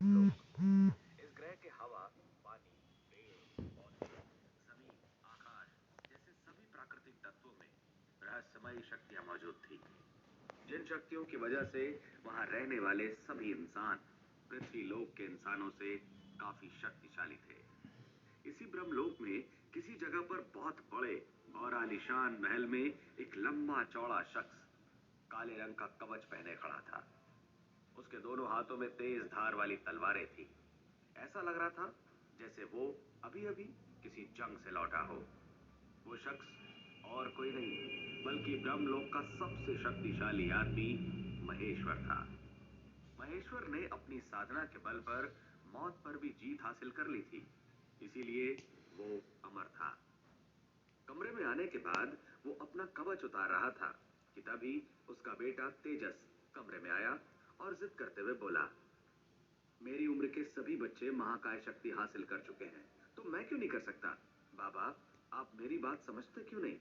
लोग इस ग्रह के हवा, पानी, पेड़, पौधे, जमीन, आकाश जैसे सभी प्राकृतिक तत्वों में रहस्यमयी शक्तियां मौजूद थी, जिन शक्तियों की वजह से वहां रहने वाले सभी इंसान पृथ्वी लोक के इंसानों से काफी शक्तिशाली थे। इसी ब्रह्मलोक में किसी जगह पर बहुत बड़े और आलीशान महल में एक लंबा चौड़ा शख्स काले रंग का कवच पहने खड़ा था। उसके दोनों हाथों में तेज धार वाली तलवारें थी। ऐसा लग रहा था जैसे वो अभी अभी किसी जंग से लौटा हो। वो शख्स और कोई नहीं बल्कि ब्रह्मलोक का सबसे शक्तिशाली आदमी महेश्वर था। महेश्वर ने अपनी साधना के बल पर मौत पर भी जीत हासिल कर ली थी, इसीलिए वो अमर था। कमरे में आने के बाद वो अपना कवच उतार रहा था कि तभी उसका बेटा तेजस कमरे में आया और जिद करते हुए बोला, मेरी उम्र के सभी बच्चे महाकाय शक्ति हासिल कर चुके हैं, तो मैं क्यों नहीं कर सकता? बाबा, आप मेरी बात समझते क्यों नहीं?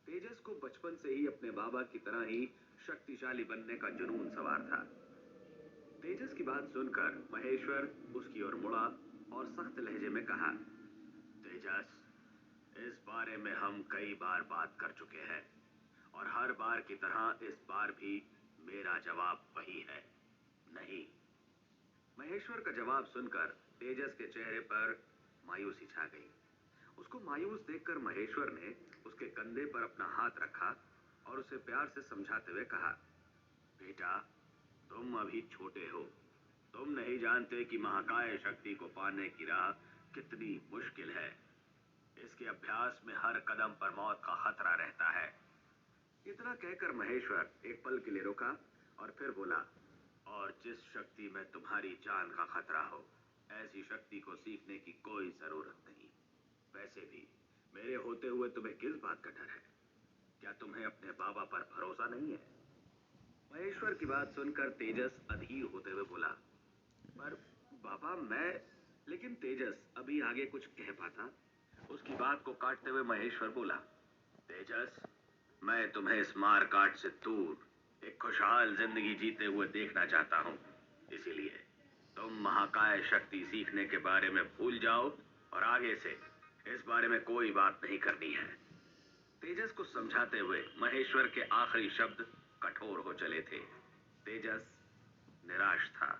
तेजस को बचपन से ही अपने बाबा की तरह ही शक्तिशाली बनने का जुनून सवार था। तेजस की बात सुनकर महेश्वर उसकी ओर मुड़ा और सख्त लहजे में कहा, तेजस, इस बारे में हम कई बार बात कर चुके हैं और हर बार की तरह इस बार भी मेरा जवाब वही है, नहीं। महेश्वर का जवाब सुनकर तेजस के चेहरे पर मायूसी छा गई। उसको मायूस देखकर महेश्वर ने उसके कंधे पर अपना हाथ रखा और उसे प्यार से समझाते हुए कहा, बेटा, तुम अभी छोटे हो। तुम नहीं जानते कि महाकाय शक्ति को पाने की राह कितनी मुश्किल है। इसके अभ्यास में हर कदम पर मौत का खतरा रहता है। इतना कहकर महेश्वर एक पल के लिए रुका और फिर बोला, और जिस शक्ति में तुम्हारी जान का खतरा हो, ऐसी शक्ति को सीखने की कोई जरूरत नहीं। वैसे भी मेरे होते हुए तुम्हें किस बात का डर है? क्या तुम्हें अपने बाबा पर भरोसा नहीं है? महेश्वर की बात सुनकर तेजस अधीर होते हुए बोला, पर बाबा मैं। लेकिन तेजस अभी आगे कुछ कह पाता, उसकी बात को काटते हुए महेश्वर बोला, तेजस, मैं तुम्हें इस मार काट से दूर एक खुशहाल जिंदगी जीते हुए देखना चाहता हूँ। इसीलिए तुम महाकाय शक्ति सीखने के बारे में भूल जाओ और आगे से इस बारे में कोई बात नहीं करनी है। तेजस को समझाते हुए महेश्वर के आखिरी शब्द कठोर हो चले थे। तेजस निराश था।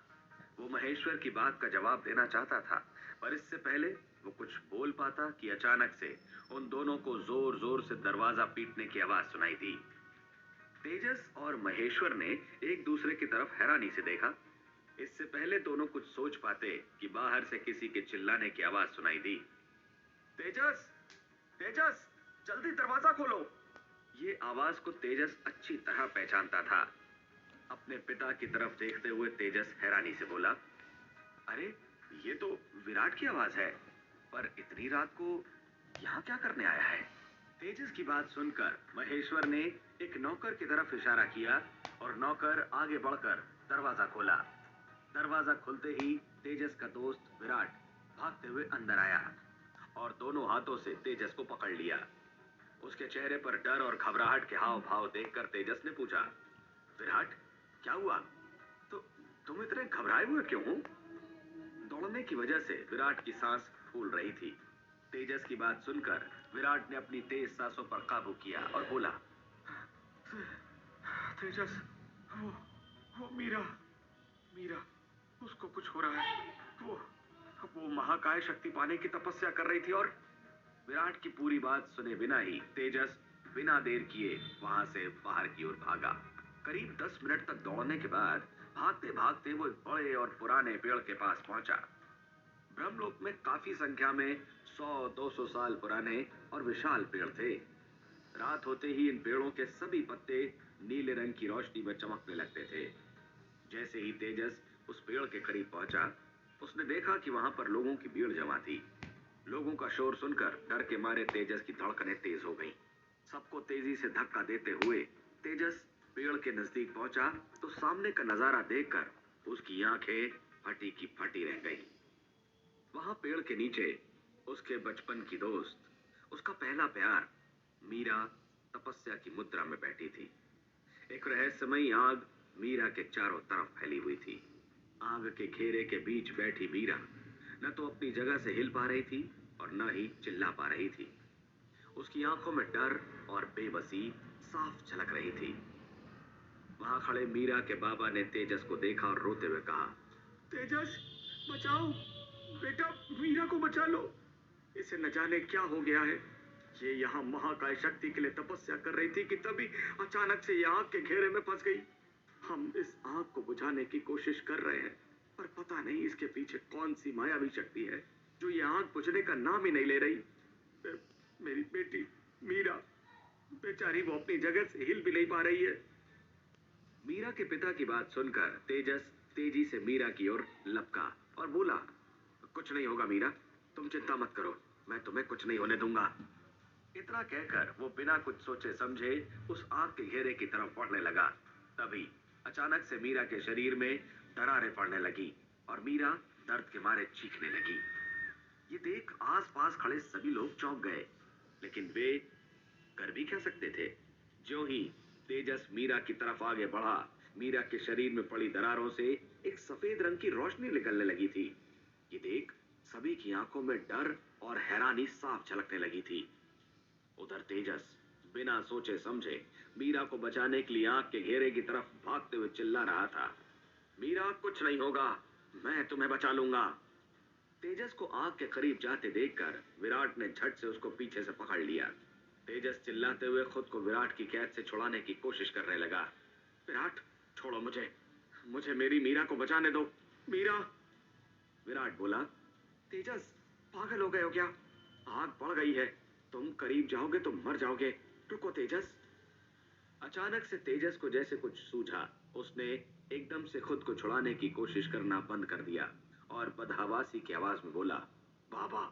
वो महेश्वर की बात का जवाब देना चाहता था, पर इससे पहले वो कुछ बोल पाता कि अचानक से उन दोनों को जोर जोर से दरवाजा पीटने की आवाज सुनाई दी। तेजस और महेश्वर ने एक दूसरे की तरफ हैरानी से देखा। इससे पहले दोनों कुछ सोच पाते कि बाहर से किसी के चिल्लाने की आवाज सुनाई दी, तेजस, तेजस, जल्दी दरवाजा खोलो। ये आवाज को तेजस अच्छी तरह पहचानता था। अपने पिता की तरफ देखते हुए तेजस हैरानी से बोला, अरे, ये तो विराट की आवाज है, पर इतनी रात को यहाँ क्या करने आया है? तेजस की बात सुनकर महेश्वर ने एक नौकर की तरफ इशारा किया और नौकर आगे बढ़कर दरवाजा खोला। दरवाजा खुलते ही तेजस का दोस्त विराट भागते हुए अंदर आया और दोनों हाथों से तेजस को पकड़ लिया। उसके चेहरे पर डर और घबराहट के हाव भाव देखकर तेजस ने पूछा, विराट, क्या हुआ? तो तुम इतने घबराए हुए क्यों हो? दौड़ने की वजह से विराट की सांस फूल रही थी। तेजस की बात सुनकर विराट ने अपनी तेज सांसों पर काबू किया और बोला, तेजस, वो मीरा, मीरा, उसको कुछ हो रहा है। वो महाकाय शक्ति पाने की तपस्या कर रही थी। और विराट की पूरी बात सुने बिना ही तेजस बिना देर किए वहां से बाहर की ओर भागा। करीब 10 मिनट तक दौड़ने के बाद भागते भागते वो एक बड़े और पुराने पेड़ के पास पहुंचा। ब्रह्मलोक में काफी संख्या में 100-200 साल पुराने और विशाल पेड़ थे। रात होते ही इन पेड़ों के सभी पत्ते नीले रंग की रोशनी में चमकने लगते थे। जैसे ही तेजस उस पेड़ के करीब पहुंचा, उसने देखा कि वहां पर लोगों की भीड़ जमा थी। लोगों का शोर सुनकर डर के मारे तेजस की धड़कनें तेज हो गईं। सबको तेजी से धक्का देते हुए तेजस पेड़ के नजदीक पहुंचा तो सामने का नजारा देखकर उसकी आंखें फटी की फटी रह गईं। वहां पेड़ के नीचे उसके बचपन की दोस्त, उसका पहला प्यार मीरा तपस्या की मुद्रा में बैठी थी। एक रहस्यमयी आग मीरा के चारों तरफ फैली हुई थी। आग के घेरे के बीच बैठी मीरा न तो अपनी जगह से हिल पा रही थी और न ही चिल्ला पा रही थी। उसकी आंखों में डर और बेबसी साफ झलक रही थी। वहां खड़े मीरा के बाबा ने तेजस को देखा और रोते हुए कहा, तेजस, बचाओ, बेटा मीरा को बचा लो, इसे न जाने क्या हो गया है। ये यहाँ महाकाय शक्ति के लिए तपस्या कर रही थी कि तभी अचानक से ये आग के घेरे में फंस गई। हम इस आग को बुझाने की कोशिश कर रहे हैं, पर पता नहीं इसके पीछे कौन सी मायावी शक्ति है जो ये आग बुझने का नाम ही नहीं ले रही। मेरी बेटी मीरा, बेचारी वो अपनी जगह से हिल भी नहीं पा रही है। मीरा के पिता की बात सुनकर तेजस तेजी से मीरा की ओर लपका और बोला, कुछ नहीं होगा मीरा, तुम चिंता मत करो, मैं तुम्हें कुछ नहीं होने दूंगा। इतना कहकर वो बिना कुछ सोचे समझे उस आग के घेरे की तरफ बढ़ने लगा। तभी अचानक से मीरा के शरीर में दरारें पड़ने लगी और मीरा दर्द के मारे चीखने लगी। ये देख आसपास खड़े सभी लोग चौंक गए, लेकिन वे कर भी क्या सकते थे। ज्यों ही तेजस मीरा की तरफ आगे बढ़ा, मीरा के शरीर में पड़ी दरारों से एक सफेद रंग की रोशनी निकलने लगी थी। ये देख सभी की आंखों में डर और हैरानी साफ झलकने लगी थी। उधर तेजस बिना सोचे समझे मीरा को बचाने के लिए आग के घेरे की तरफ भागते हुए चिल्ला रहा था, मीरा कुछ नहीं होगा, मैं तुम्हें बचा लूंगा। तेजस को आग के करीब जाते देखकर विराट ने झट से उसको पीछे से पकड़ लिया। तेजस चिल्लाते हुए खुद को विराट की कैद से छुड़ाने की कोशिश करने लगा। विराट, छोड़ो मुझे, मुझे मेरी मीरा को बचाने दो, मीरा। विराट बोला, तेजस, पागल हो गए हो क्या? आग बढ़ गई है, तुम करीब जाओगे तो मर जाओगे, रुको तेजस। अचानक से तेजस को जैसे कुछ सूझा। उसने एकदम से खुद को छुड़ाने की कोशिश करना बंद कर दिया और बदहवासी की आवाज में बोला, बाबा,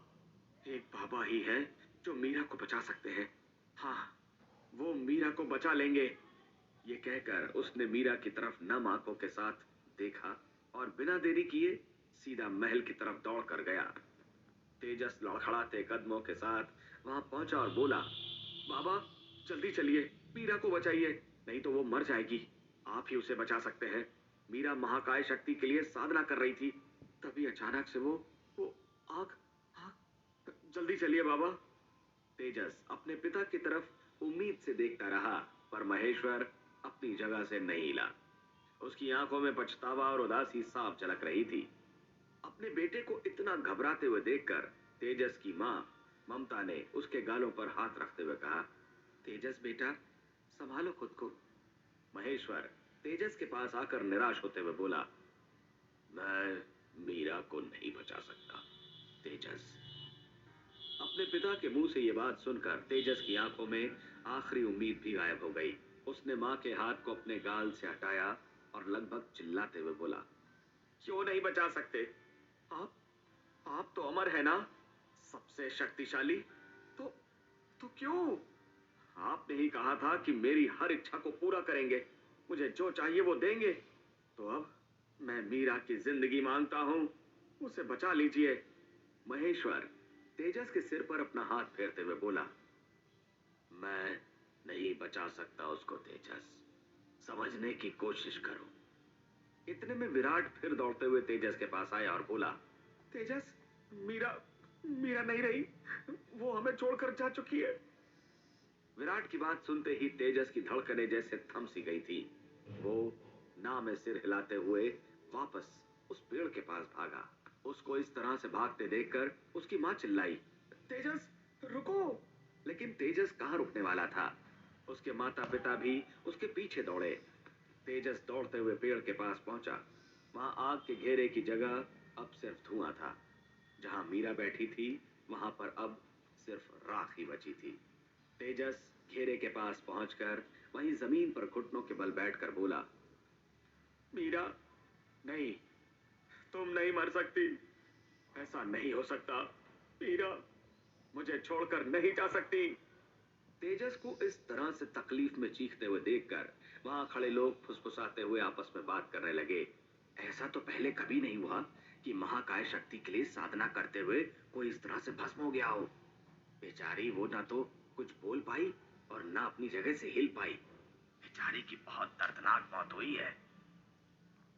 एक बाबा ही है जो मीरा को बचा सकते हैं। हाँ, वो मीरा को बचा लेंगे। ये कहकर उसने मीरा की तरफ नम आंखों के साथ देखा और बिना देरी किए सीधा महल की तरफ दौड़ कर गया। तेजस लड़खड़ाते कदमों के साथ वहां पहुंचा और बोला, बाबा, जल्दी चलिए, मीरा को बचाइए, नहीं तो वो मर जाएगी। आप ही उसे बचा सकते हैं। मीरा महाकाय शक्ति के लिए साधना कर रही थी, तभी अचानक से वो आग आग जल्दी चलिए बाबा। तेजस अपने पिता की तरफ उम्मीद से देखता रहा, पर महेश्वर अपनी जगह से नहीं हिला। उसकी आंखों में पछतावा और उदासी साफ झलक रही थी। अपने बेटे को इतना घबराते हुए देखकर तेजस की मां ममता ने उसके गालों पर हाथ रखते हुए कहा, तेजस बेटा, संभालो खुद को। महेश्वर तेजस के पास आकर निराश होते हुए बोला, मैं मीरा को नहीं बचा सकता तेजस। अपने पिता के मुंह से यह बात सुनकर तेजस की आंखों में आखिरी उम्मीद भी गायब हो गई। उसने मां के हाथ को अपने गाल से हटाया और लगभग चिल्लाते हुए बोला, क्यों नहीं बचा सकते? आप तो अमर है ना, सबसे शक्तिशाली। तो तो क्यों? आपने ही कहा था कि मेरी हर इच्छा को पूरा करेंगे, मुझे जो चाहिए वो देंगे। तो अब मैं मीरा की जिंदगी मांगता हूं, उसे बचा लीजिए। महेश्वर तेजस के सिर पर अपना हाथ फेरते हुए बोला, मैं नहीं बचा सकता उसको तेजस, समझने की कोशिश करो। इतने में विराट फिर दौड़ते हुए तेजस के पास आया और बोला, तेजस, मीरा मीरा नहीं रही, वो हमें छोड़कर जा चुकी है। विराट की बात सुनते ही तेजस की धड़कनें जैसे थम सी गई थी। वो ना में सिर हिलाते हुए वापस उस पेड़ के पास भागा। उसको इस तरह से भागते देखकर उसकी मां चिल्लाई, तेजस, रुको। लेकिन तेजस कहां रुकने वाला था। उसके माता पिता भी उसके पीछे दौड़े। तेजस दौड़ते हुए पेड़ के पास पहुंचा। वहां आग के घेरे की जगह अब सिर्फ धुआं था। जहां मीरा बैठी थी वहां पर अब सिर्फ राख ही बची थी। तेजस घेरे के पास पहुंचकर वहीं जमीन पर घुटनों के बल बैठकर बोला, मीरा, नहीं, तुम नहीं मर सकती, ऐसा नहीं हो सकता। मीरा मुझे छोड़कर नहीं जा सकती। तेजस को इस तरह से तकलीफ में चीखते हुए देखकर वहां खड़े लोग फुसफुसाते हुए आपस में बात करने लगे। ऐसा तो पहले कभी नहीं हुआ कि महाकाय शक्ति के लिए साधना करते हुए कोई इस तरह से भस्म हो गया हो। बेचारी वो ना तो कुछ बोल पाई और ना अपनी जगह से हिल पाई। बेचारी की बहुत दर्दनाक मौत हुई है।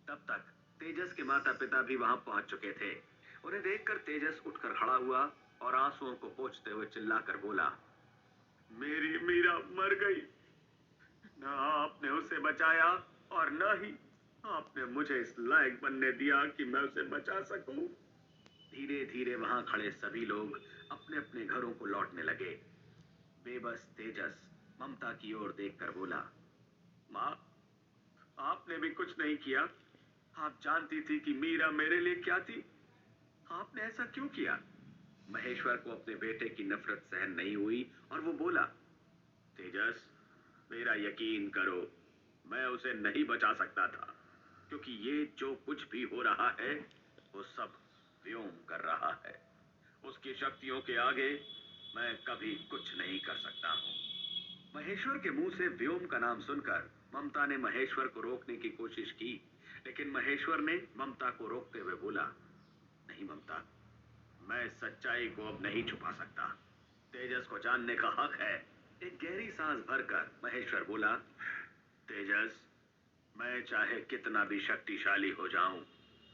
तब तक तेजस के माता पिता भी वहां पहुंच चुके थे। उन्हें देखकर तेजस उठकर खड़ा हुआ और आंसुओं को पोंछते हुए चिल्लाकर बोला, मेरी मीरा मर गई। न आपने उसे बचाया और न ही आपने मुझे इस लायक बनने दिया कि मैं उसे बचा सकूं। धीरे धीरे वहां खड़े सभी लोग अपने अपने घरों को लौटने लगे। बेबस तेजस ममता की ओर देखकर बोला, माँ, आपने भी कुछ नहीं किया। आप जानती थी कि मीरा मेरे लिए क्या थी। आपने ऐसा क्यों किया? महेश्वर को अपने बेटे की नफरत सहन नहीं हुई और वो बोला, तेजस, मेरा यकीन करो, मैं उसे नहीं बचा सकता था, क्योंकि ये जो कुछ भी हो रहा है वो सब व्योम कर रहा है। उसकी शक्तियों के आगे मैं कभी कुछ नहीं कर सकता हूँ। महेश्वर के मुंह से व्योम का नाम सुनकर ममता ने महेश्वर को रोकने की कोशिश की, लेकिन महेश्वर ने ममता को रोकते हुए बोला, नहीं ममता, मैं सच्चाई को अब नहीं छुपा सकता। तेजस को जानने का हक है। एक गहरी सांस भरकर महेश्वर बोला, तेजस, मैं चाहे कितना भी शक्तिशाली हो जाऊं,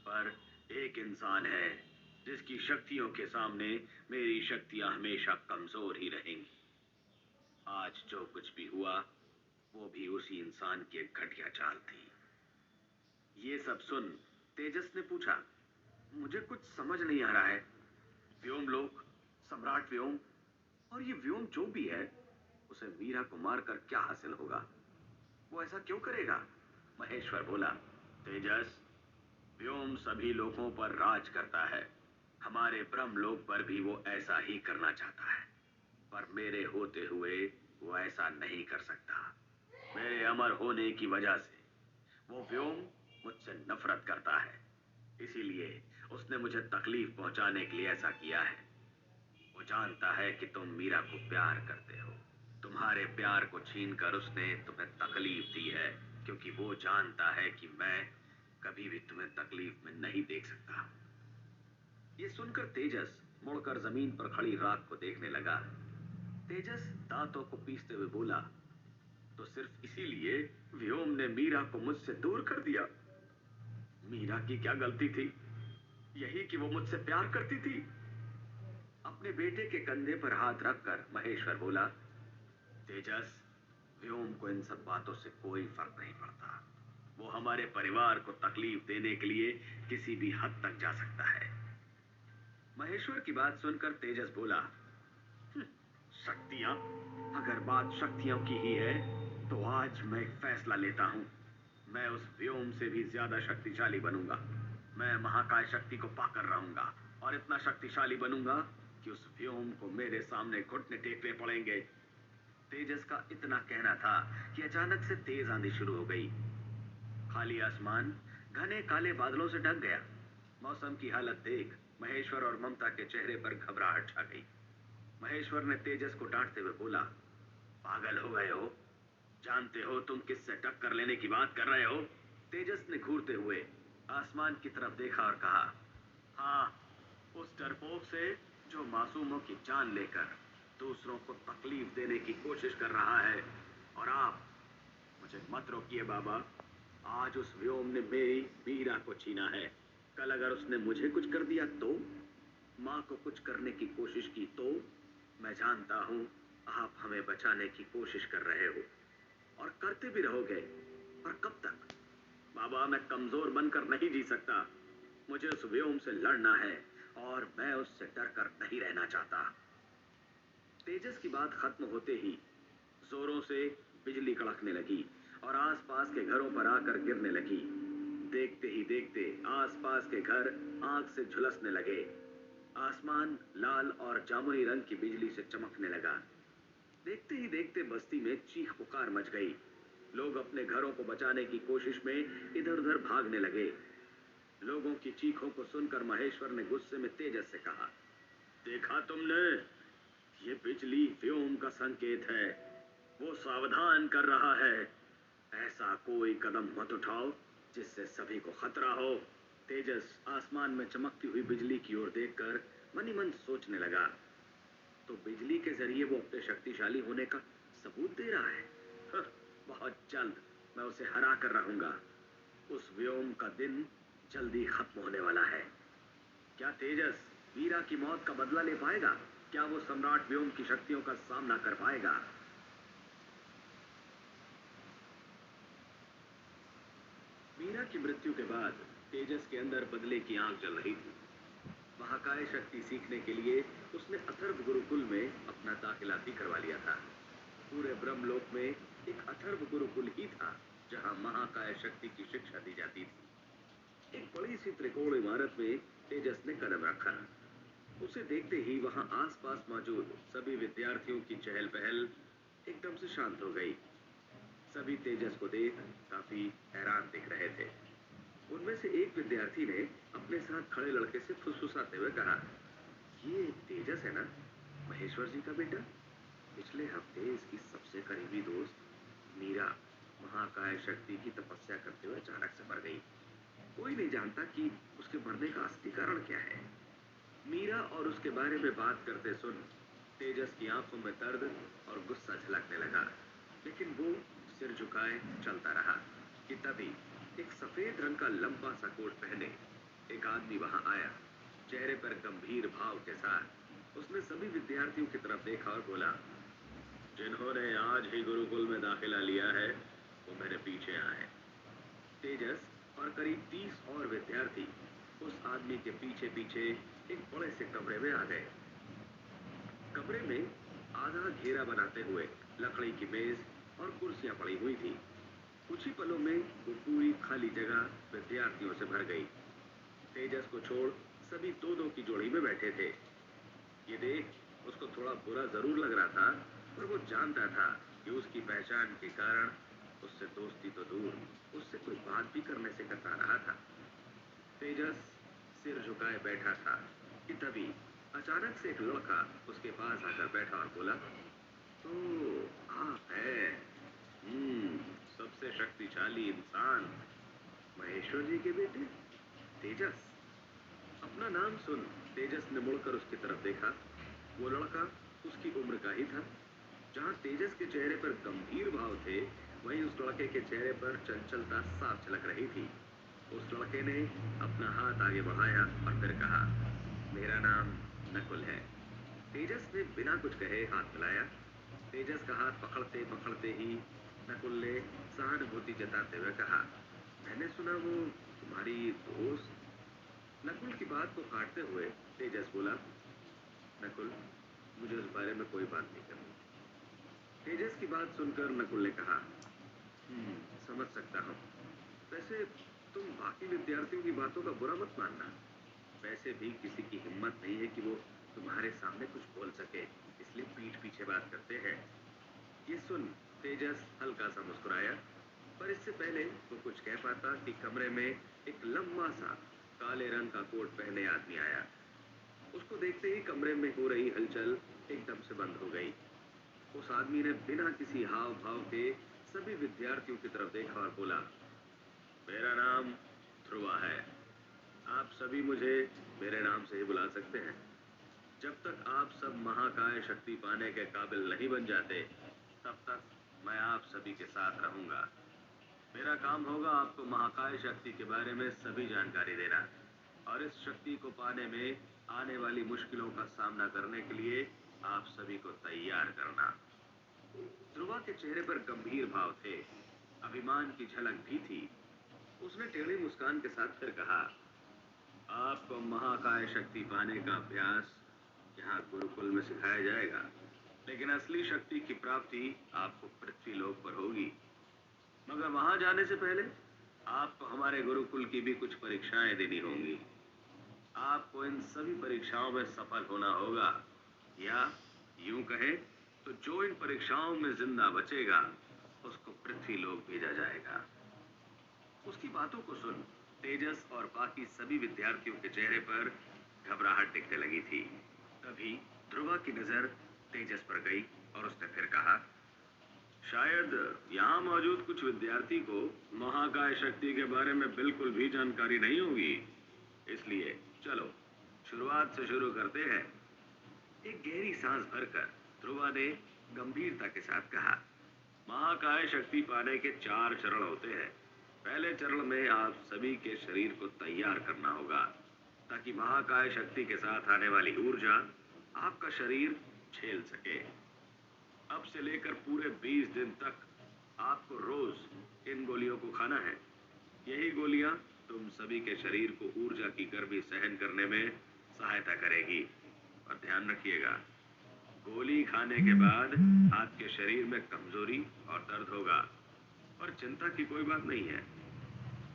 पर एक इंसान है जिसकी शक्तियों के सामने मेरी शक्तियां हमेशा कमजोर ही रहेंगी। आज जो कुछ भी हुआ वो भी उसी इंसान की एक घटिया चाल थी। ये सब सुन तेजस ने पूछा, मुझे कुछ समझ नहीं आ रहा है। व्योम लोक, सम्राट व्योम, और ये व्योम जो भी है, उसे मीरा को मारकर क्या हासिल होगा? वो ऐसा क्यों करेगा? महेश्वर बोला, तेजस, व्योम सभी लोगों पर राज करता है। हमारे ब्रह्मलोक पर भी वो ऐसा ही करना चाहता है, पर मेरे होते हुए वो ऐसा नहीं कर सकता। मेरे अमर होने की वजह से वो व्योम मुझसे नफरत करता है, इसीलिए उसने मुझे तकलीफ पहुंचाने के लिए ऐसा किया है। वो जानता है कि तुम मीरा को प्यार करते हो। तुम्हारे प्यार को छीनकर उसने तुम्हें तकलीफ दी है, क्योंकि वो जानता है कि मैं कभी भी तुम्हें तकलीफ में नहीं देख सकता। ये सुनकर तेजस मुड़कर जमीन पर खड़ी राख को देखने लगा। तेजस दांतों को पीसते हुए बोला, तो सिर्फ इसीलिए व्योम ने मीरा को मुझसे दूर कर दिया? मीरा की क्या गलती थी? यही कि वो मुझसे प्यार करती थी। अपने बेटे के कंधे पर हाथ रखकर महेश्वर बोला, तेजस, व्योम को इन सब बातों से कोई फर्क नहीं पड़ता। वो हमारे परिवार को तकलीफ देने के लिए किसी भी हद तक जा सकता है। महेश्वर की बात सुनकर तेजस बोला, "हम्म, शक्तियां? अगर बात शक्तियों की ही है तो आज मैं एक फैसला लेता हूं। मैं उस व्योम से भी ज्यादा शक्तिशाली बनूंगा। मैं महाकाय शक्ति को पाकर रहूंगा और इतना शक्तिशाली बनूंगा कि उस व्योम को मेरे सामने घुटने टेकने पड़ेंगे। तेजस का इतना कहना था कि अचानक से तेज आंधी शुरू हो गई। खाली आसमान घने काले बादलों से ढक गया। मौसम की हालत देख महेश्वर और ममता के चेहरे पर घबराहट छा गई। महेश्वर ने तेजस को डांटते हुए बोला, पागल हो गए हो? जानते हो तुम किससे टक्कर लेने की बात कर रहे हो? तेजस ने घूरते हुए आसमान की तरफ देखा और कहा, हाँ, उस डरपोक से जो मासूमों की जान लेकर दूसरों को तकलीफ देने की कोशिश कर रहा है। और आप मुझे मत रोकिए बाबा। आज उस व्योम ने मेरी मीरा को छीना है। कल अगर उसने मुझे कुछ कर दिया तो, माँ को कुछ करने की कोशिश की तो? मैं जानता हूँ आप हमें बचाने की कोशिश कर रहे हो और करते भी रहोगे, पर कब तक? बाबा, मैं कमजोर बनकर नहीं जी सकता। मुझे उस व्योम से लड़ना है और मैं उससे डरकर नहीं रहना चाहता। तेजस की बात खत्म होते ही जोरों से बिजली कड़कने लगी और आसपास के घरों पर आकर गिरने लगी। देखते ही देखते आसपास के घर आग से झुलसने लगे। आसमान लाल और जामुनी रंग की बिजली से चमकने लगा। देखते ही देखते बस्ती में चीख पुकार मच गई। लोग अपने घरों को बचाने की कोशिश में इधर उधर भागने लगे। लोगों की चीखों को सुनकर महेश्वर ने गुस्से में तेजस से कहा, देखा तुमने? ये बिजली व्योम का संकेत है। वो सावधान कर रहा है। ऐसा कोई कदम मत उठाओ जिससे सभी को खतरा हो। तेजस आसमान में चमकती हुई बिजली की ओर देखकर मन ही मन सोचने लगा, तो बिजली के जरिए वो अपने शक्तिशाली होने का सबूत दे रहा है। हाँ, बहुत जल्द मैं उसे हरा कर रहूंगा। उस व्योम का दिन जल्दी खत्म होने वाला है। क्या तेजस मीरा की मौत का बदला ले पाएगा? क्या वो सम्राट व्योम की शक्तियों का सामना कर पाएगा? मीरा की मृत्यु के बाद तेजस के अंदर बदले की आग जल रही थी। महाकाय शक्ति सीखने के लिए उसने अथर्व गुरुकुल में अपना दाखिला भी करवा लिया था। पूरे ब्रह्मलोक में एक अथर्व गुरुकुल ही था जहां महाकाय शक्ति की शिक्षा दी जाती थी। एक बड़ी सी त्रिकोण इमारत में तेजस ने कदम रखा। उसे देखते ही वहां आसपास मौजूद सभी विद्यार्थियों की चहल पहल एकदम से शांत हो गई। सभी तेजस को देख काफी हैरान दिख रहे थे। उनमें से एक विद्यार्थी ने अपने साथ खड़े लड़के से फुसफुसाते हुए कहा, ये तेजस है ना, महेश्वर जी का बेटा? पिछले हफ्ते इसकी सबसे करीबी दोस्त मीरा महाकाय शक्ति की तपस्या करते हुए अचानक से मर गई। कोई नहीं जानता कि उसके मरने का असली कारण क्या है। मीरा और उसके बारे में बात करते सुन तेजस की आंखों में दर्द और गुस्सा झलकने लगा, लेकिन वो सिर झुकाए चलता रहा कि तभी एक सफेद रंग का लंबा सा कोट पहने एक आदमी वहां आया। चेहरे पर गंभीर भाव के साथ उसने सभी विद्यार्थियों की तरफ देखा और बोला, जिन्होंने आज ही गुरुकुल में दाखिला लिया है वो मेरे पीछे आए। तेजस और करीब 30 और विद्यार्थी उस आदमी के पीछे पीछे एक बड़े से कमरे में आ गए। कमरे में आधा घेरा बनाते हुए लकड़ी की मेज और कुर्सियां पड़ी हुई थी। कुछ ही पलों में वो पूरी खाली जगह विद्यार्थियों से भर गई। तेजस को छोड़ सभी दो दो की जोड़ी में बैठे थे। ये देख उसको थोड़ा बुरा जरूर लग रहा था, पर वो जानता था कि उसकी पहचान के कारण उससे दोस्ती तो दूर, उससे कोई बात भी करने से कतरा रहा था। तेजस सिर झुकाए बैठा था कि तभी अचानक से एक लड़का उसके पास आकर बैठा और बोला, तो आप है, सबसे शक्तिशाली इंसान, महेश्वर जी के बेटे तेजस। अपना नाम सुन तेजस ने मुड़कर उसकी तरफ देखा। वो लड़का उसकी उम्र का ही था। जहां तेजस के चेहरे पर गंभीर भाव थे, वहीं उस लड़के के चेहरे पर चंचलता साफ झलक रही थी। उस लड़के ने अपना हाथ आगे बढ़ाया और फिर कहा, मेरा नाम नकुल है। तेजस ने बिना कुछ कहे हाथ मिलाया। तेजस का हाथ पकड़ते पकड़ते ही नकुल ने सहानुभूति जताते हुए कहा, मैंने सुना वो तुम्हारी दोस्त। नकुल की बात को काटते हुए तेजस बोला, नकुल, मुझे उस बारे में कोई बात नहीं करनी। तेजस की बात सुनकर नकुल ने कहा, समझ सकता हूँ। वैसे तुम बाकी विद्यार्थियों की बातों का बुरा मत मानना। वैसे भी किसी की हिम्मत नहीं है कि वो तुम्हारे सामने कुछ बोल सके, इसलिए पीठ पीछे बात करते हैं। ये सुन तेजस हल्का सा मुस्कुराया, पर इससे पहले वो कुछ कह पाता कि कमरे में एक लंबा सा काले रंग का कोट पहने आदमी आया। उसको देखते ही कमरे में हो रही हलचल एकदम से बंद हो गई। उस आदमी ने बिना किसी हाव भाव के सभी विद्यार्थियों की तरफ देखा और बोला, मेरा नाम ध्रुवा है। आप सभी मुझे मेरे नाम से ही बुला सकते हैं। जब तक आप सब महाकाय शक्ति पाने के काबिल नहीं बन जाते, तब तक मैं आप सभी के साथ रहूंगा। मेरा काम होगा आपको महाकाय शक्ति के बारे में सभी जानकारी देना और इस शक्ति को पाने में आने वाली मुश्किलों का सामना करने के लिए आप सभी को तैयार करना। ध्रुवा के चेहरे पर गंभीर भाव थे, अभिमान की झलक भी थी। उसने टेढ़ी मुस्कान के साथ फिर कहा, आपको महाकाय शक्ति पाने का अभ्यास यहाँ गुरुकुल में सिखाया जाएगा, लेकिन असली शक्ति की प्राप्ति आपको पृथ्वी लोक पर होगी। मगर वहां जाने से पहले आपको हमारे गुरुकुल की भी कुछ परीक्षाएं देनी होंगी। आपको इन सभी परीक्षाओं में सफल होना होगा, या यूं कहें तो जो इन परीक्षाओं में जिंदा बचेगा उसको पृथ्वी लोक भेजा जाएगा। उसकी बातों को सुन तेजस और बाकी सभी विद्यार्थियों के चेहरे पर घबराहट दिखने लगी थी। तभी ध्रुवा की नजर तेजस पर गई और उसने फिर कहा, शायद यहाँ मौजूद कुछ विद्यार्थी को महाकाय शक्ति के बारे में बिल्कुल भी जानकारी नहीं होगी, इसलिए चलो शुरुआत से शुरू करते हैं। एक गहरी सांस भरकर ध्रुवा ने गंभीरता के साथ कहा, महाकाय शक्ति पाने के 4 चरण होते हैं। पहले चरण में आप सभी के शरीर को तैयार करना होगा ताकि महाकाय शक्ति के साथ आने वाली ऊर्जा आपका शरीर झेल सके। अब से लेकर पूरे 20 दिन तक आपको रोज इन गोलियों को खाना है। यही गोलियां तुम सभी के शरीर को ऊर्जा की गर्मी सहन करने में सहायता करेगी। और ध्यान रखिएगा, गोली खाने के बाद आपके शरीर में कमजोरी और दर्द होगा, और चिंता की कोई बात नहीं है।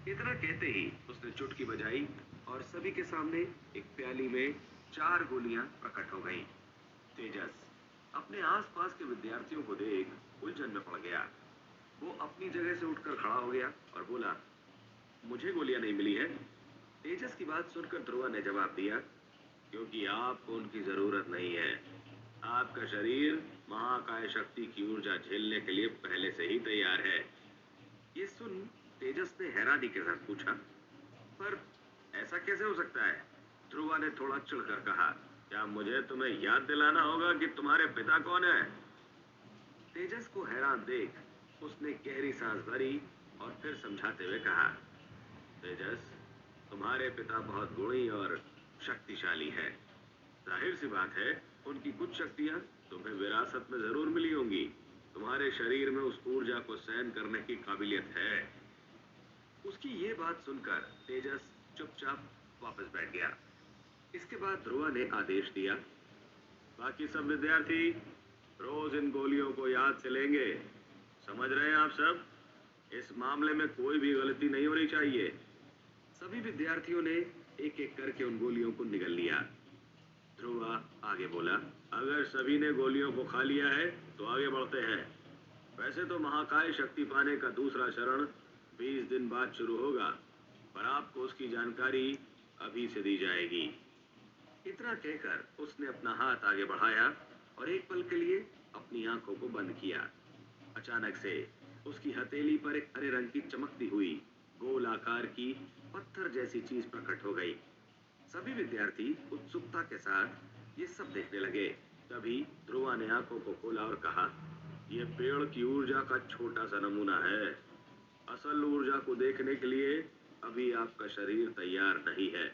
इतना कहते ही उसने चुटकी बजाई और सभी के सामने एक प्याली में 4 गोलियां प्रकट हो गईं। तेजस अपने आसपास के विद्यार्थियों को देख उलझन में पड़ गया। वो अपनी जगह से उठकर खड़ा हो गया और बोला, मुझे गोलियां नहीं मिली है। तेजस की बात सुनकर ध्रुवा ने जवाब दिया, क्योंकि आपको उनकी जरूरत नहीं है। आपका शरीर महाकाय शक्ति की ऊर्जा झेलने के लिए पहले से ही तैयार है। ये सुन तेजस ने हैरानी के साथ पूछा, पर ऐसा कैसे हो सकता है? ध्रुवा ने थोड़ा चिढ़कर कहा, क्या मुझे तुम्हें याद दिलाना होगा कि तुम्हारे पिता कौन है? तेजस को हैरान देख उसने गहरी सांस भरी और फिर समझाते हुए कहा, तेजस, तुम्हारे पिता बहुत गुणी और शक्तिशाली है। जाहिर सी बात है, उनकी कुछ शक्तियां तुम्हें विरासत में जरूर मिली होंगी। तुम्हारे शरीर में उस ऊर्जा को सहन करने की काबिलियत है। उसकी ये बात सुनकर तेजस चुपचाप वापस बैठ गया। इसके बाद ध्रुवा ने आदेश दिया, बाकी सब विद्यार्थी रोज इन गोलियों को याद से लेंगे। समझ रहे हैं आप सब? इस मामले में कोई भी गलती नहीं होनी चाहिए। सभी विद्यार्थियों ने एक एक करके उन गोलियों को निगल लिया। ध्रुवा आगे बोला, अगर सभी ने गोलियों को खा लिया है तो आगे बढ़ते हैं। वैसे तो महाकाय शक्ति पाने का दूसरा चरण 20 दिन बाद शुरू होगा, पर आपको उसकी जानकारी अभी से दी जाएगी। इतना कहकर उसने अपना हाथ आगे बढ़ाया और एक पल के लिए अपनी आंखों को बंद किया। अचानक से उसकी हथेली पर एक हरे रंग की चमकती हुई गोल आकार की पत्थर जैसी चीज प्रकट हो गई। सभी विद्यार्थी उत्सुकता के साथ ये सब देखने लगे। तभी ध्रुवा ने आंखों को खोला और कहा, यह पेड़ की ऊर्जा का छोटा सा नमूना है। असल ऊर्जा को देखने के लिए अभी आपका शरीर तैयार नहीं है।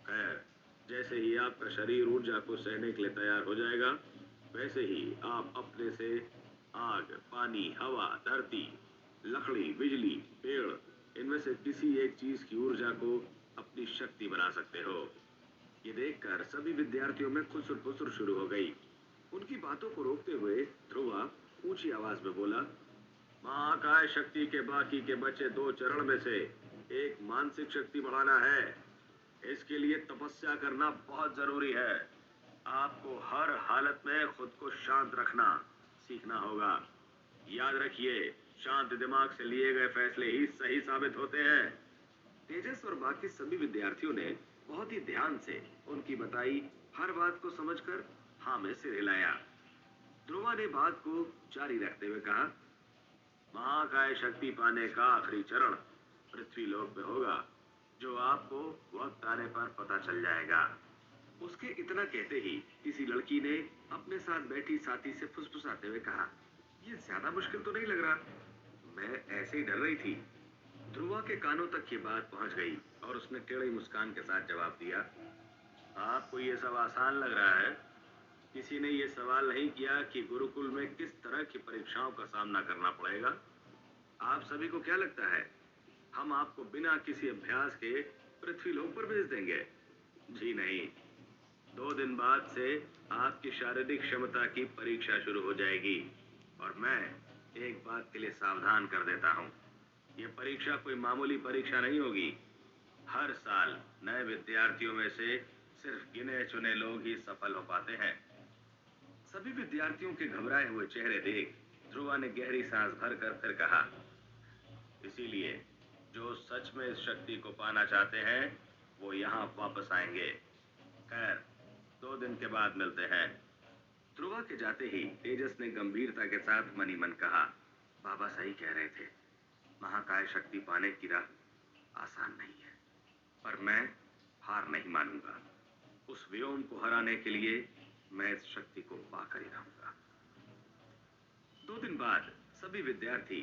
खैर, जैसे ही आपका शरीर ऊर्जा को सहने के लिए तैयार हो जाएगा, वैसे ही आप अपने से आग, पानी, हवा, धरती, लकड़ी, बिजली, पेड़, इनमें से किसी एक चीज की ऊर्जा को अपनी शक्ति बना सकते हो। ये देखकर सभी विद्यार्थियों में खुसर-फुसर शुरू हो गई। उनकी बातों को रोकते हुए ध्रुवा ऊंची आवाज में बोला, महाकाय शक्ति के बाकी के बचे 2 चरण में से एक मानसिक शक्ति बढ़ाना है। इसके लिए तपस्या करना बहुत जरूरी है। आपको हर हालत में खुद को शांत रखना सीखना होगा। याद रखिए, शांत दिमाग से लिए गए फैसले ही सही साबित होते हैं। तेजस और बाकी सभी विद्यार्थियों ने बहुत ही ध्यान से उनकी बताई हर बात को समझकर हाँ में सिर हिलाया। ध्रुवा ने बात को जारी रखते हुए कहा, महाकाय शक्ति पाने का आखिरी चरण पृथ्वी लोक में होगा, जो आपको वक्त आने पर पता चल जाएगा। उसके इतना कहते ही किसी लड़की ने अपने साथ बैठी साथी से फुसफुसाते हुए कहा, ये ज्यादा मुश्किल तो नहीं लग रहा? मैं ऐसे ही डर रही थी। ध्रुवा के कानों तक ये बात पहुंच गई और उसने टेढ़ी मुस्कान के साथ जवाब दिया, आपको ये सब आसान लग रहा है। किसी ने ये सवाल नहीं किया कि गुरुकुल में किस तरह की परीक्षाओं का सामना करना पड़ेगा। आप सभी को क्या लगता है, हम आपको बिना किसी अभ्यास के पृथ्वी लोक पर भेज देंगे? जी नहीं। 2 दिन बाद से आपकी शारीरिक क्षमता की परीक्षा शुरू हो जाएगी। और मैं एक बात के लिए सावधान कर देता हूँ, ये परीक्षा कोई मामूली परीक्षा नहीं होगी। हर साल नए विद्यार्थियों में से सिर्फ गिने चुने लोग ही सफल हो पाते हैं। सभी विद्यार्थियों के घबराए हुए चेहरे देख ध्रुवा ने गहरी सांस भरकर फिर कहा, इसीलिए जो सच में इस शक्ति को पाना चाहते हैं वो यहाँ वापस आएंगे। खैर, 2 दिन के बाद मिलते हैं। ध्रुवा के जाते ही तेजस ने गंभीरता के साथ मनी मन कहा, बाबा सही कह रहे थे, महाकाय शक्ति पाने की राह आसान नहीं है, पर मैं हार नहीं मानूंगा। उस व्योम को हराने के लिए मैं इस शक्ति को पाकर ही रहूंगा। 2 दिन बाद सभी विद्यार्थी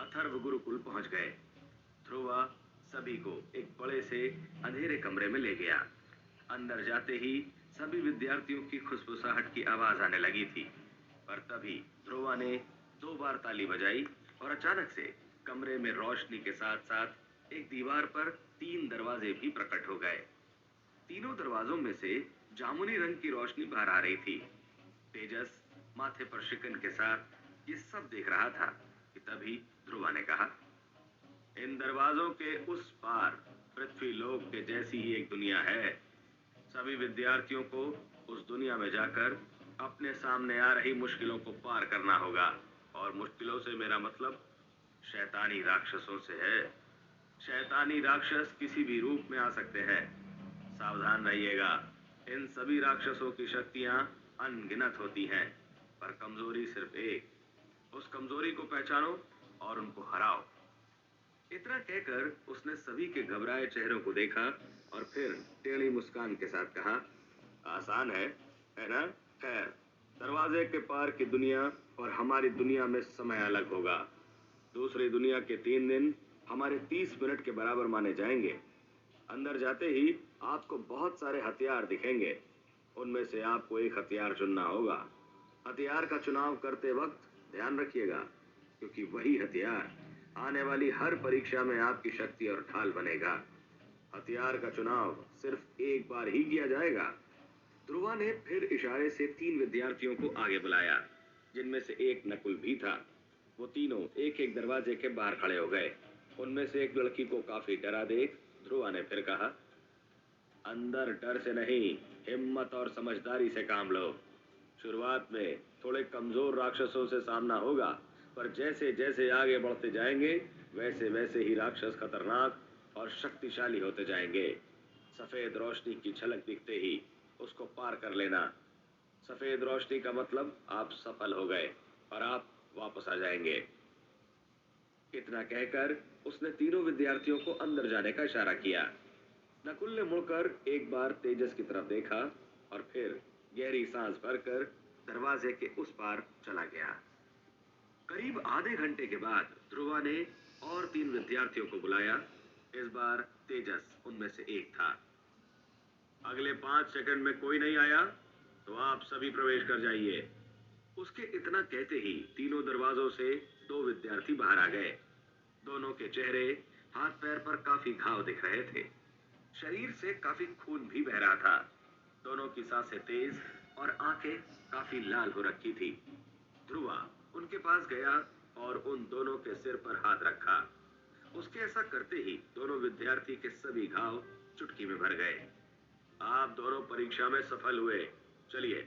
अथर्व गुरुकुल पहुंच गए। ध्रुवा सभी को एक बड़े से अंधेरे कमरे में ले गया। अंदर जाते ही सभी विद्यार्थियों की खुसफुसाहट की आवाज आने लगी थी, पर तभी ध्रुवा ने 2 बार ताली बजाई और अचानक से कमरे में रोशनी के साथ साथ एक दीवार पर 3 दरवाजे भी प्रकट हो गए। तीनों दरवाजों में से जामुनी रंग की रोशनी बाहर आ रही थी। तेजस माथे पर शिकन के साथ ये सब देख रहा था कि तभी ध्रुवा ने कहा, इन दरवाजों के उस पार पृथ्वी लोक के जैसी ही एक दुनिया है। सभी विद्यार्थियों को उस दुनिया में जाकर अपने सामने आ रही मुश्किलों को पार करना होगा, और मुश्किलों से मेरा मतलब शैतानी राक्षसों से है। शैतानी राक्षस किसी भी रूप में आ सकते हैं। सावधान रहिएगा। इन सभी राक्षसों की शक्तियां अनगिनत होती हैं, पर कमजोरी सिर्फ एक। उस कमजोरी को पहचानो और उनको हराओ। इतना कहकर उसने सभी के घबराए चेहरों को देखा और फिर टेढ़ी मुस्कान के साथ कहा, आसान है ना? खैर, दरवाजे के पार की दुनिया और हमारी दुनिया में समय अलग होगा। दूसरी दुनिया के 3 दिन हमारे 30 मिनट के बराबर माने जाएंगे। अंदर जाते ही आपको बहुत सारे हथियार दिखेंगे। उनमें से आपको एक हथियार चुनना होगा। हथियार का चुनाव करते वक्त ध्यान रखिएगा, क्योंकि वही हथियार आने वाली हर परीक्षा में आपकी शक्ति और ढाल बनेगा। हथियार का चुनाव सिर्फ एक बार ही किया जाएगा। ध्रुवा ने फिर इशारे से 3 विद्यार्थियों को आगे बुलाया, जिनमें से एक नकुल भी था। वो तीनों एक एक दरवाजे के बाहर खड़े हो गए। उनमें से एक लड़की को काफी डरा देख ध्रुवा ने फिर कहा, अंदर डर से नहीं, हिम्मत और समझदारी से काम लो। शुरुआत में थोड़े कमजोर राक्षसों से सामना होगा, पर जैसे जैसे आगे बढ़ते जाएंगे वैसे वैसे ही राक्षस खतरनाक और शक्तिशाली होते जाएंगे। सफेद रोशनी की झलक दिखते ही उसको पार कर लेना। सफेद रोशनी का मतलब आप सफल हो गए और आप वापस आ जाएंगे। इतना कहकर उसने तीनों विद्यार्थियों को अंदर जाने का इशारा किया। नकुल ने मुड़कर एक बार तेजस की तरफ देखा और फिर गहरी सांस भरकर दरवाजे के उस पार चला गया। करीब आधे घंटे के बाद ध्रुवा ने और 3 विद्यार्थियों को बुलाया। इस बार तेजस उनमें से एक था। अगले 5 सेकंड में कोई नहीं आया तो आप सभी प्रवेश कर जाइए। उसके इतना कहते ही तीनों दरवाजों से 2 विद्यार्थी बाहर आ गए। दोनों के चेहरे, हाथ पैर पर काफी घाव दिख रहे थे। शरीर से काफी खून भी बह रहा था। दोनों की सांसें तेज और आंखें काफी लाल हो रखी थी। ध्रुवा उनके पास गया और उन दोनों के सिर पर हाथ रखा। उसके ऐसा करते ही दोनों विद्यार्थी के सभी घाव चुटकी में भर गए। आप दोनों परीक्षा में सफल हुए। चलिए,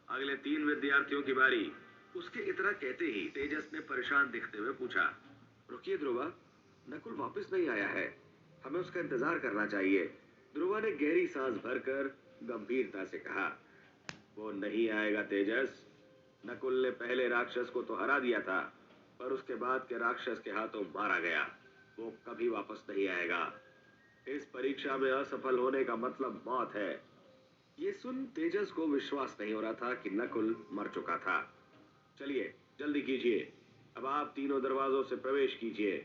अगले 3 विद्यार्थियों की बारी। उसके इतना कहते ही तेजस ने परेशान दिखते हुए पूछा, रुकिए ध्रुवा, नकुल वापस नहीं आया है। हमें उसका इंतजार करना चाहिए। ध्रुवा ने गहरी सांस भरकर गंभीरता से कहा, वो नहीं आएगा तेजस। नकुल ने पहले राक्षस को तो हरा दिया था, पर उसके बाद के राक्षस के हाथों मारा गया। वो कभी वापस नहीं आएगा। इस परीक्षा में असफल होने का मतलब मौत है। ये सुन तेजस को विश्वास नहीं हो रहा था कि नकुल मर चुका था। चलिए, जल्दी कीजिए। अब आप तीनों दरवाजों से प्रवेश कीजिए।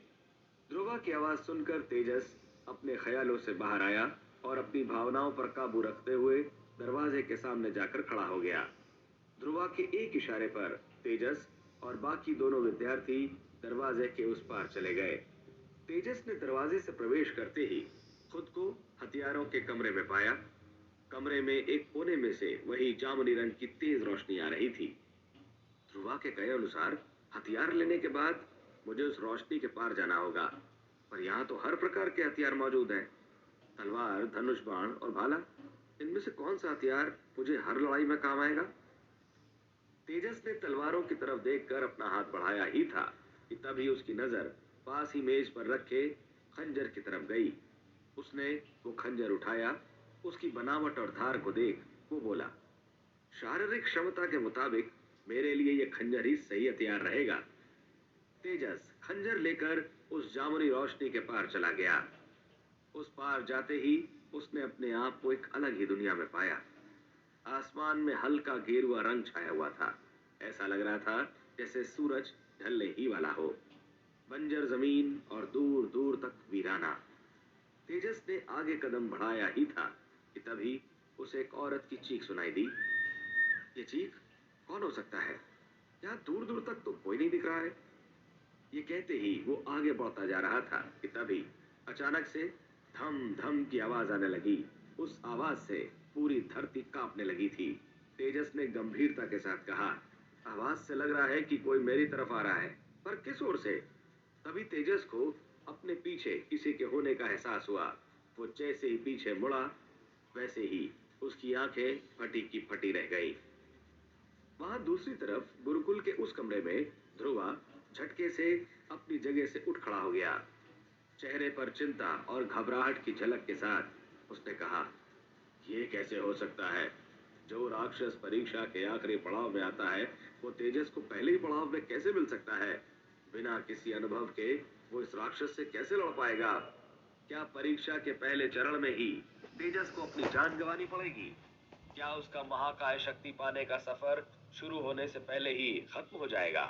ध्रुवा की आवाज सुनकर तेजस अपने ख्यालों से बाहर आया और अपनी भावनाओं पर काबू रखते हुए दरवाजे के सामने जाकर खड़ा हो गया। ध्रुवा के एक इशारे पर तेजस और बाकी दोनों विद्यार्थी दरवाजे के उस पार चले गए। तेजस ने दरवाजे से प्रवेश करते ही खुद को हथियारों के कमरे में पाया। कमरे में एक कोने में से वही जामुनी रंग की तेज रोशनी आ रही थी। ध्रुवा के कहे अनुसार हथियार लेने के बाद मुझे उस रोशनी के पार जाना होगा, पर यहाँ तो हर प्रकार के हथियार मौजूद हैं। तलवार, धनुष बाण और भाला, इनमें से कौन सा हथियार मुझे हर लड़ाई में काम आएगा? तेजस ने तलवारों की तरफ देखकर अपना हाथ बढ़ाया ही था कि तभी उसकी नजर पास ही मेज पर रखे खंजर की तरफ गई। उसने वो खंजर उठाया। उसकी बनावट और धार को देख वो बोला, शारीरिक क्षमता के मुताबिक मेरे लिए यह खंजर ही सही हथियार रहेगा। तेजस खंजर लेकर उस जामुनी रोशनी के पार चला गया। उस पार जाते ही उसने अपने आप को एक अलग ही दुनिया में पाया। आसमान में हल्का गेरुआ रंग छाया हुआ था। ऐसा लग रहा था जैसे सूरज ढलने ही वाला हो। बंजर जमीन और दूर दूर तक वीराना। तेजस ने आगे कदम बढ़ाया ही था कि तभी उसे एक औरत की चीख सुनाई दी। ये चीख कौन हो सकता है? यहाँ दूर दूर तक तो कोई नहीं दिख रहा है। ये कहते ही वो आगे बढ़ता जा रहा था कि तभी अचानक से धम धम की आवाज आने लगी। उस आवाज से पूरी धरती कांपने लगी थी। तेजस ने गंभीरता के साथ कहा, आवाज से लग रहा है कि कोई मेरी तरफ आ रहा है, पर किस ओर से? तभी तेजस को अपने पीछे किसी के होने का एहसास हुआ। वो जैसे ही पीछे मुड़ा, वैसे ही उसकी आंखें फटी की फटी रह गईं। वहां दूसरी तरफ गुरुकुल के उस कमरे में ध्रुवा झटके से अपनी जगह से उठ खड़ा हो गया। चेहरे पर चिंता और घबराहट की झलक के साथ उसने कहा, ये कैसे हो सकता है? जो राक्षस परीक्षा के आखिरी पड़ाव में आता है, वो तेजस को पहले ही पड़ाव में कैसे मिल सकता है? बिना किसी अनुभव के वो इस राक्षस से कैसे लड़ पाएगा? क्या परीक्षा के पहले चरण में ही तेजस को अपनी जान गंवानी पड़ेगी? क्या उसका महाकाय शक्ति पाने का सफर शुरू होने से पहले ही खत्म हो जाएगा?